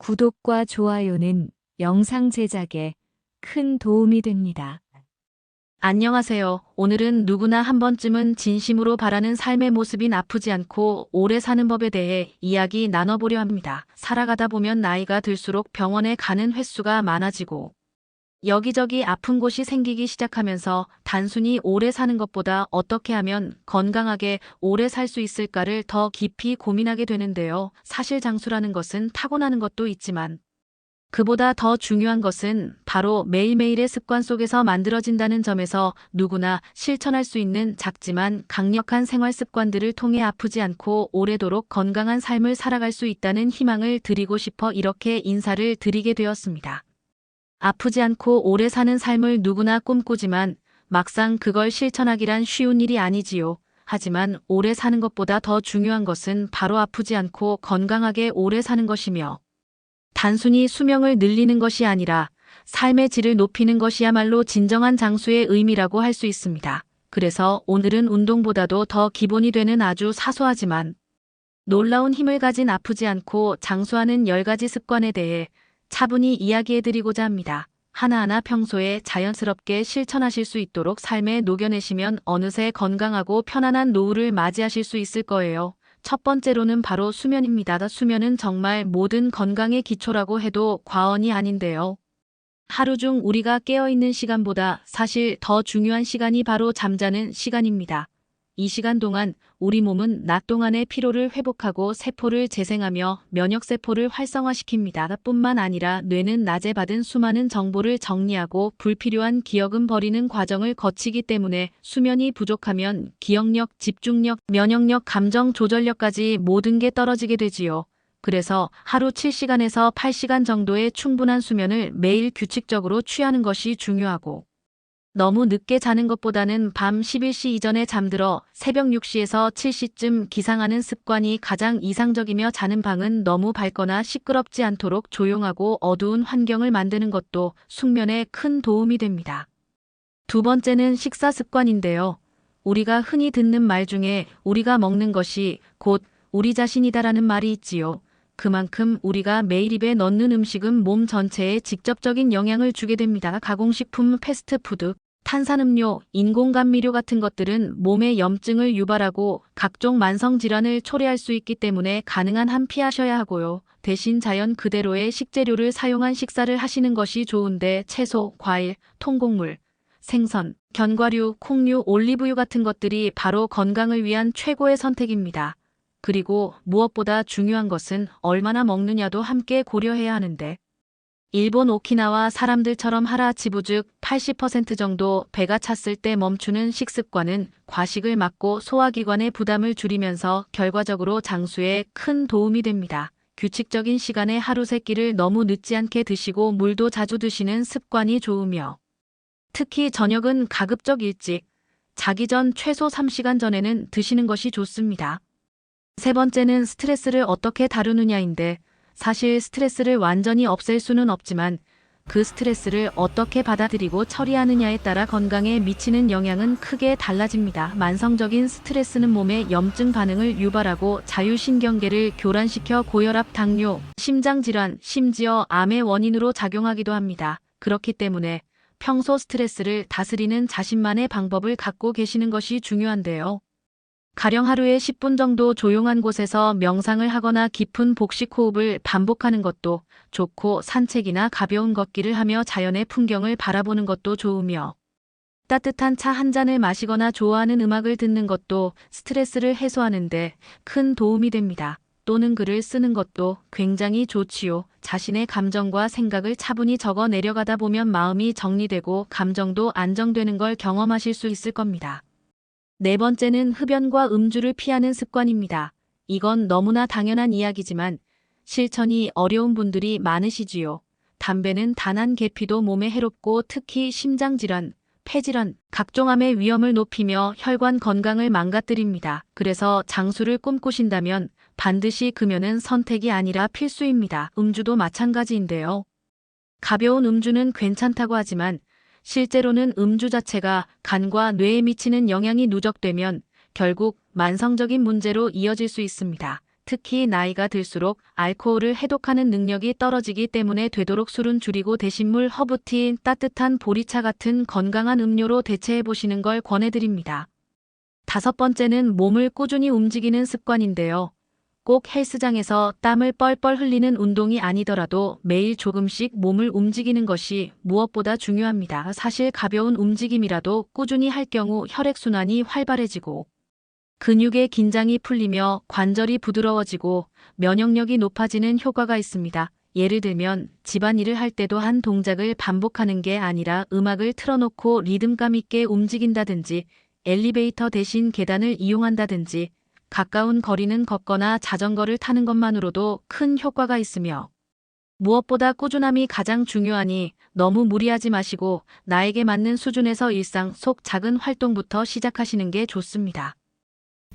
구독과 좋아요는 영상 제작에 큰 도움이 됩니다. 안녕하세요. 오늘은 누구나 한 번쯤은 진심으로 바라는 삶의 모습인 아프지 않고 오래 사는 법에 대해 이야기 나눠보려 합니다. 살아가다 보면 나이가 들수록 병원에 가는 횟수가 많아지고 여기저기 아픈 곳이 생기기 시작하면서 단순히 오래 사는 것보다 어떻게 하면 건강하게 오래 살 수 있을까를 더 깊이 고민하게 되는데요. 사실 장수라는 것은 타고나는 것도 있지만 그보다 더 중요한 것은 바로 매일매일의 습관 속에서 만들어진다는 점에서 누구나 실천할 수 있는 작지만 강력한 생활 습관들을 통해 아프지 않고 오래도록 건강한 삶을 살아갈 수 있다는 희망을 드리고 싶어 이렇게 인사를 드리게 되었습니다. 아프지 않고 오래 사는 삶을 누구나 꿈꾸지만 막상 그걸 실천하기란 쉬운 일이 아니지요. 하지만 오래 사는 것보다 더 중요한 것은 바로 아프지 않고 건강하게 오래 사는 것이며 단순히 수명을 늘리는 것이 아니라 삶의 질을 높이는 것이야말로 진정한 장수의 의미라고 할 수 있습니다. 그래서 오늘은 운동보다도 더 기본이 되는 아주 사소하지만 놀라운 힘을 가진 아프지 않고 장수하는 10가지 습관에 대해 차분히 이야기해드리고자 합니다. 하나하나 평소에 자연스럽게 실천하실 수 있도록 삶에 녹여내시면 어느새 건강하고 편안한 노후를 맞이하실 수 있을 거예요. 첫 번째로는 바로 수면입니다. 수면은 정말 모든 건강의 기초라고 해도 과언이 아닌데요. 하루 중 우리가 깨어있는 시간보다 사실 더 중요한 시간이 바로 잠자는 시간입니다. 이 시간 동안 우리 몸은 낮 동안의 피로를 회복하고 세포를 재생하며 면역세포를 활성화시킵니다. 뿐만 아니라 뇌는 낮에 받은 수많은 정보를 정리하고 불필요한 기억은 버리는 과정을 거치기 때문에 수면이 부족하면 기억력, 집중력, 면역력, 감정 조절력까지 모든 게 떨어지게 되지요. 그래서 하루 7시간에서 8시간 정도의 충분한 수면을 매일 규칙적으로 취하는 것이 중요하고 너무 늦게 자는 것보다는 밤 11시 이전에 잠들어 새벽 6시에서 7시쯤 기상하는 습관이 가장 이상적이며 자는 방은 너무 밝거나 시끄럽지 않도록 조용하고 어두운 환경을 만드는 것도 숙면에 큰 도움이 됩니다. 두 번째는 식사 습관인데요. 우리가 흔히 듣는 말 중에 우리가 먹는 것이 곧 우리 자신이다라는 말이 있지요. 그만큼 우리가 매일 입에 넣는 음식은 몸 전체에 직접적인 영향을 주게 됩니다. 가공식품, 패스트푸드, 탄산음료, 인공감미료 같은 것들은 몸에 염증을 유발하고 각종 만성질환을 초래할 수 있기 때문에 가능한 한 피하셔야 하고요. 대신 자연 그대로의 식재료를 사용한 식사를 하시는 것이 좋은데 채소, 과일, 통곡물, 생선, 견과류, 콩류, 올리브유 같은 것들이 바로 건강을 위한 최고의 선택입니다. 그리고 무엇보다 중요한 것은 얼마나 먹느냐도 함께 고려해야 하는데 일본 오키나와 사람들처럼 하루아치부즉 80% 정도 배가 찼을 때 멈추는 식습관은 과식을 막고 소화기관의 부담을 줄이면서 결과적으로 장수에 큰 도움이 됩니다. 규칙적인 시간에 하루 3끼를 너무 늦지 않게 드시고 물도 자주 드시는 습관이 좋으며 특히 저녁은 가급적 일찍, 자기 전 최소 3시간 전에는 드시는 것이 좋습니다. 세 번째는 스트레스를 어떻게 다루느냐인데 사실 스트레스를 완전히 없앨 수는 없지만 그 스트레스를 어떻게 받아들이고 처리하느냐에 따라 건강에 미치는 영향은 크게 달라집니다. 만성적인 스트레스는 몸에 염증 반응을 유발하고 자율신경계를 교란시켜 고혈압, 당뇨, 심장질환, 심지어 암의 원인으로 작용하기도 합니다. 그렇기 때문에 평소 스트레스를 다스리는 자신만의 방법을 갖고 계시는 것이 중요한데요. 가령 하루에 10분 정도 조용한 곳에서 명상을 하거나 깊은 복식 호흡을 반복하는 것도 좋고 산책이나 가벼운 걷기를 하며 자연의 풍경을 바라보는 것도 좋으며 따뜻한 차 한 잔을 마시거나 좋아하는 음악을 듣는 것도 스트레스를 해소하는 데 큰 도움이 됩니다. 또는 글을 쓰는 것도 굉장히 좋지요. 자신의 감정과 생각을 차분히 적어 내려가다 보면 마음이 정리되고 감정도 안정되는 걸 경험하실 수 있을 겁니다. 네 번째는 흡연과 음주를 피하는 습관입니다. 이건 너무나 당연한 이야기지만 실천이 어려운 분들이 많으시지요. 담배는 단 한 계피도 몸에 해롭고 특히 심장질환, 폐질환, 각종 암의 위험을 높이며 혈관 건강을 망가뜨립니다. 그래서 장수를 꿈꾸신다면 반드시 금연은 선택이 아니라 필수입니다. 음주도 마찬가지인데요. 가벼운 음주는 괜찮다고 하지만 실제로는 음주 자체가 간과 뇌에 미치는 영향이 누적되면 결국 만성적인 문제로 이어질 수 있습니다. 특히 나이가 들수록 알코올을 해독하는 능력이 떨어지기 때문에 되도록 술은 줄이고 대신 물, 허브티, 따뜻한 보리차 같은 건강한 음료로 대체해 보시는 걸 권해드립니다. 5번째는 몸을 꾸준히 움직이는 습관인데요. 꼭 헬스장에서 땀을 뻘뻘 흘리는 운동이 아니더라도 매일 조금씩 몸을 움직이는 것이 무엇보다 중요합니다. 사실 가벼운 움직임이라도 꾸준히 할 경우 혈액순환이 활발해지고 근육의 긴장이 풀리며 관절이 부드러워지고 면역력이 높아지는 효과가 있습니다. 예를 들면 집안일을 할 때도 한 동작을 반복하는 게 아니라 음악을 틀어놓고 리듬감 있게 움직인다든지 엘리베이터 대신 계단을 이용한다든지 가까운 거리는 걷거나 자전거를 타는 것만으로도 큰 효과가 있으며 무엇보다 꾸준함이 가장 중요하니 너무 무리하지 마시고 나에게 맞는 수준에서 일상 속 작은 활동부터 시작하시는 게 좋습니다.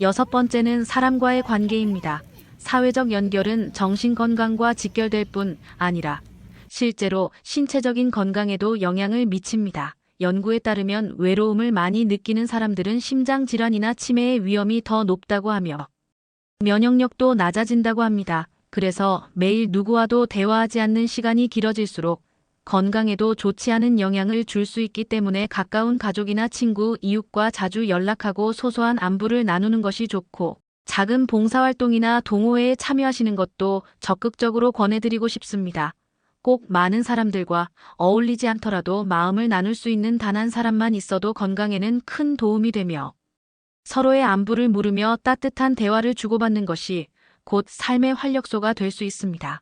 6번째는 사람과의 관계입니다. 사회적 연결은 정신 건강과 직결될 뿐 아니라 실제로 신체적인 건강에도 영향을 미칩니다. 연구에 따르면 외로움을 많이 느끼는 사람들은 심장질환이나 치매의 위험이 더 높다고 하며 면역력도 낮아진다고 합니다. 그래서 매일 누구와도 대화하지 않는 시간이 길어질수록 건강에도 좋지 않은 영향을 줄 수 있기 때문에 가까운 가족이나 친구, 이웃과 자주 연락하고 소소한 안부를 나누는 것이 좋고 작은 봉사활동이나 동호회에 참여하시는 것도 적극적으로 권해드리고 싶습니다. 꼭 많은 사람들과 어울리지 않더라도 마음을 나눌 수 있는 단 한 사람만 있어도 건강에는 큰 도움이 되며 서로의 안부를 물으며 따뜻한 대화를 주고받는 것이 곧 삶의 활력소가 될 수 있습니다.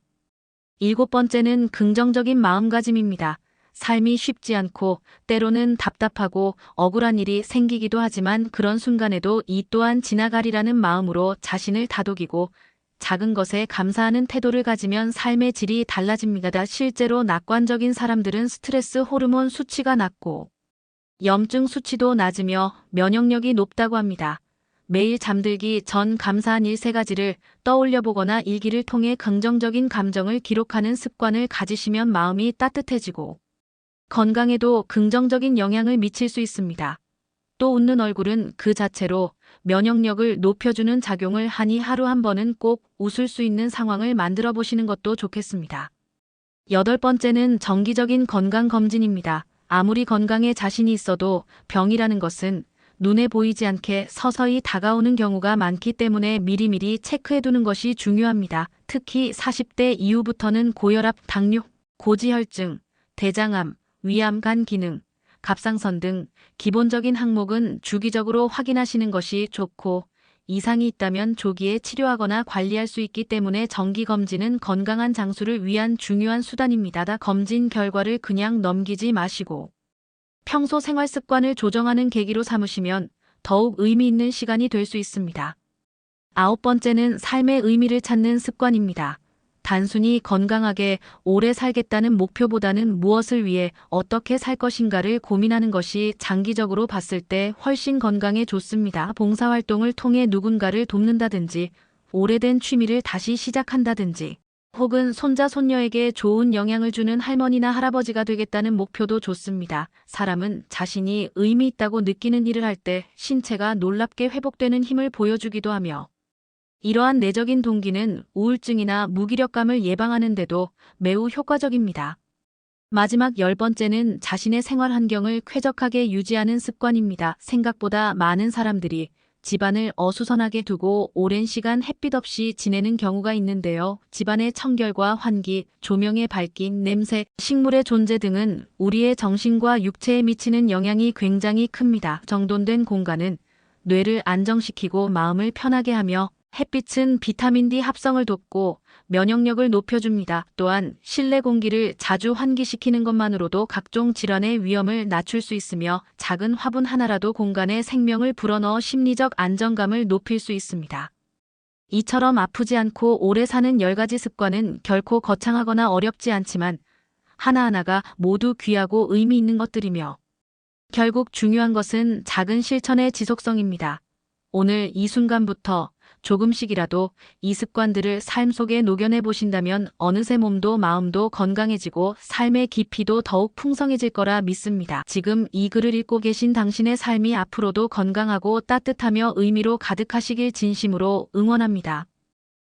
7번째는 긍정적인 마음가짐입니다. 삶이 쉽지 않고 때로는 답답하고 억울한 일이 생기기도 하지만 그런 순간에도 이 또한 지나가리라는 마음으로 자신을 다독이고 작은 것에 감사하는 태도를 가지면 삶의 질이 달라집니다. 실제로 낙관적인 사람들은 스트레스 호르몬 수치가 낮고 염증 수치도 낮으며 면역력이 높다고 합니다. 매일 잠들기 전 감사한 일 3가지를 떠올려 보거나 일기를 통해 긍정적인 감정을 기록하는 습관을 가지시면 마음이 따뜻해지고 건강에도 긍정적인 영향을 미칠 수 있습니다. 또 웃는 얼굴은 그 자체로 면역력을 높여주는 작용을 하니 하루 한 번은 꼭 웃을 수 있는 상황을 만들어 보시는 것도 좋겠습니다. 8번째는 정기적인 건강검진입니다. 아무리 건강에 자신이 있어도 병이라는 것은 눈에 보이지 않게 서서히 다가오는 경우가 많기 때문에 미리미리 체크해두는 것이 중요합니다. 특히 40대 이후부터는 고혈압, 당뇨, 고지혈증, 대장암, 위암, 간 기능, 갑상선 등 기본적인 항목은 주기적으로 확인하시는 것이 좋고 이상이 있다면 조기에 치료하거나 관리할 수 있기 때문에 정기검진은 건강한 장수를 위한 중요한 수단입니다. 검진 결과를 그냥 넘기지 마시고 평소 생활 습관을 조정하는 계기로 삼으시면 더욱 의미 있는 시간이 될 수 있습니다. 9번째는 삶의 의미를 찾는 습관입니다. 단순히 건강하게 오래 살겠다는 목표보다는 무엇을 위해 어떻게 살 것인가를 고민하는 것이 장기적으로 봤을 때 훨씬 건강에 좋습니다. 봉사활동을 통해 누군가를 돕는다든지 오래된 취미를 다시 시작한다든지 혹은 손자 손녀에게 좋은 영향을 주는 할머니나 할아버지가 되겠다는 목표도 좋습니다. 사람은 자신이 의미 있다고 느끼는 일을 할 때 신체가 놀랍게 회복되는 힘을 보여주기도 하며 이러한 내적인 동기는 우울증이나 무기력감을 예방하는 데도 매우 효과적입니다. 마지막 10번째는 자신의 생활 환경을 쾌적하게 유지하는 습관입니다. 생각보다 많은 사람들이 집안을 어수선하게 두고 오랜 시간 햇빛 없이 지내는 경우가 있는데요. 집안의 청결과 환기, 조명의 밝기, 냄새, 식물의 존재 등은 우리의 정신과 육체에 미치는 영향이 굉장히 큽니다. 정돈된 공간은 뇌를 안정시키고 마음을 편하게 하며 햇빛은 비타민 D 합성을 돕고 면역력을 높여줍니다. 또한 실내 공기를 자주 환기시키는 것만으로도 각종 질환의 위험을 낮출 수 있으며 작은 화분 하나라도 공간에 생명을 불어넣어 심리적 안정감을 높일 수 있습니다. 이처럼 아프지 않고 오래 사는 10가지 습관은 결코 거창하거나 어렵지 않지만 하나하나가 모두 귀하고 의미 있는 것들이며 결국 중요한 것은 작은 실천의 지속성입니다. 오늘 이 순간부터 조금씩이라도 이 습관들을 삶 속에 녹여내 보신다면 어느새 몸도 마음도 건강해지고 삶의 깊이도 더욱 풍성해질 거라 믿습니다. 지금 이 글을 읽고 계신 당신의 삶이 앞으로도 건강하고 따뜻하며 의미로 가득하시길 진심으로 응원합니다.